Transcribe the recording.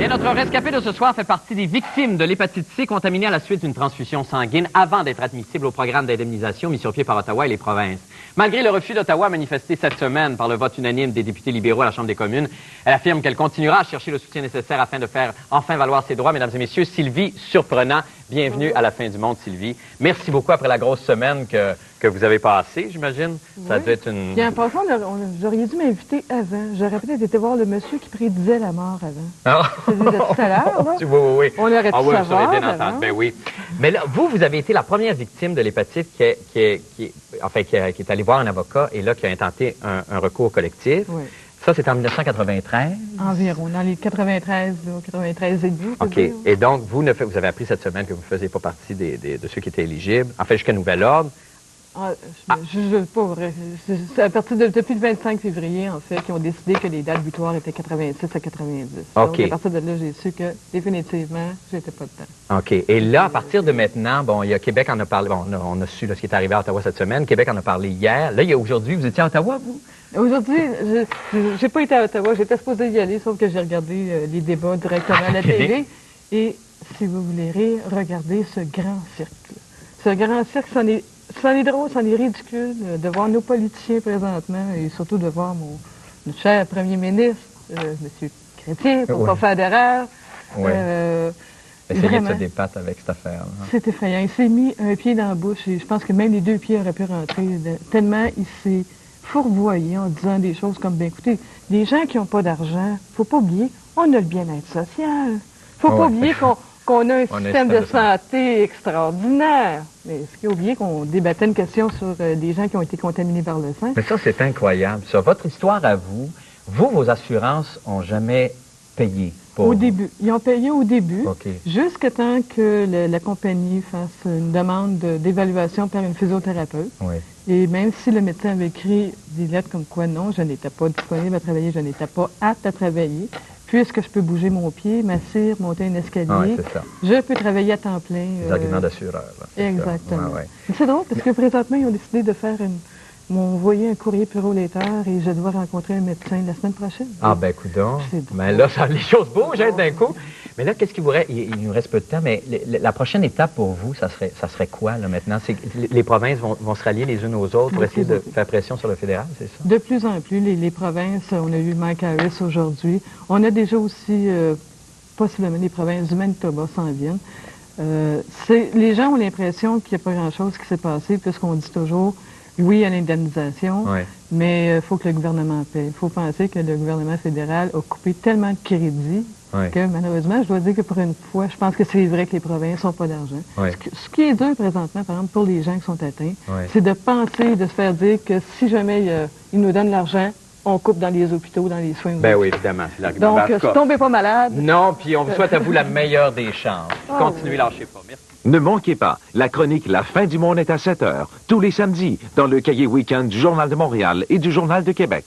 Bien, notre rescapé de ce soir fait partie des victimes de l'hépatite C contaminée à la suite d'une transfusion sanguine avant d'être admissible au programme d'indemnisation mis sur pied par Ottawa et les provinces. Malgré le refus d'Ottawa à manifester cette semaine par le vote unanime des députés libéraux à la Chambre des communes, elle affirme qu'elle continuera à chercher le soutien nécessaire afin de faire enfin valoir ses droits. Mesdames et messieurs, Sylvie Surprenant, bienvenue à la fin du monde, Sylvie. Merci beaucoup après la grosse semaine que vous avez passée, j'imagine. Oui. Ça a dû être une... Puis en passant, vous auriez dû m'inviter avant. J'aurais peut-être été voir le monsieur qui prédisait la mort avant. Ah. Celui de tout à l'heure, là. Oui. On aurait pu oui, ça savoir aurait bien avant. entendu. Ben oui. Mais là, vous avez été la première victime de l'hépatite qui est allée voir un avocat et là, qui a intenté un recours collectif. Oui. Ça, c'était en 1993? Environ, dans les 93, 93 et demi. OK. Et donc, vous avez appris cette semaine que vous ne faisiez pas partie de ceux qui étaient éligibles, en fait, jusqu'à nouvel ordre. Je ne pas vrai. C'est à partir depuis le 25 février, en fait, qu'ils ont décidé que les dates butoirs étaient 86 à 90. OK. Donc, à partir de là, j'ai su que, définitivement, j'étais pas dedans. OK. Et là, à partir de maintenant, bon, il y a Québec en a parlé, bon, on a su là, ce qui est arrivé à Ottawa cette semaine. Québec en a parlé hier. Là, il y a aujourd'hui, vous étiez à Ottawa, vous? Aujourd'hui, j'ai pas été à Ottawa. J'étais supposée y aller, sauf que j'ai regardé les débats directement à la télé. Et, si vous voulez rire, regardez ce grand cirque. Ce grand cirque, c'en est drôle, c'en est ridicule de voir nos politiciens présentement et surtout de voir notre cher premier ministre, M. Chrétien, pour pas faire d'erreur. Oui. Essayer de se Vraiment. débattre avec cette affaire. C'est effrayant. Il s'est mis un pied dans la bouche et je pense que même les deux pieds auraient pu rentrer. Tellement il s'est fourvoyé en disant des choses comme, ben écoutez, les gens qui n'ont pas d'argent, faut pas oublier, on a le bien-être social. Faut pas oublier qu'on a un système de santé extraordinaire. Mais est-ce qu'il a oublié qu'on débattait une question sur des gens qui ont été contaminés par le sang? Mais ça, c'est incroyable. Ça, votre histoire à vous, vos assurances ont jamais payé pour Au début. Ils ont payé au début, OK. jusqu'à temps que la compagnie fasse une demande d'évaluation par une physiothérapeute. Oui. Et même si le médecin avait écrit des lettres comme quoi non, je n'étais pas disponible à travailler, je n'étais pas apte à travailler, puisque je peux bouger mon pied, m'asseoir, monter un escalier, c'est ça. je peux travailler à temps plein. Les arguments d'assureur. Exactement. Ouais. C'est drôle parce que présentement, ils ont décidé de faire m'ont envoyé un courrier Puro-Letteur et je dois rencontrer un médecin la semaine prochaine. Ah, ben, coudonc. C'est drôle. Mais là, les choses bougent d'un coup. Mais là, qu'est-ce qu'il vous reste? Il nous reste peu de temps, mais la prochaine étape pour vous, ça serait quoi, là, maintenant? Les provinces vont se rallier les unes aux autres pour essayer de faire pression sur le fédéral, c'est ça? De plus en plus, les provinces, on a eu Mike Harris aujourd'hui. On a déjà aussi, possiblement, les provinces du Manitoba s'en viennent. Les gens ont l'impression qu'il n'y a pas grand-chose qui s'est passé, puisqu'on dit toujours, oui à l'indemnisation, mais il faut que le gouvernement paie. Il faut penser que le gouvernement fédéral a coupé tellement de crédits que, malheureusement, je dois dire que pour une fois, je pense que c'est vrai que les provinces n'ont pas d'argent. Ce qui est dur présentement, par exemple, pour les gens qui sont atteints, c'est de penser, de se faire dire que si jamais ils nous donnent l'argent, on coupe dans les hôpitaux, dans les soins. Ben oui, évidemment. Donc, ne tombez pas malade. Non, puis on vous souhaite à vous la meilleure des chances. Continuez, lâchez pas. Merci. Ne manquez pas, la chronique La fin du monde est à 7 heures, tous les samedis, dans le cahier week-end du Journal de Montréal et du Journal de Québec.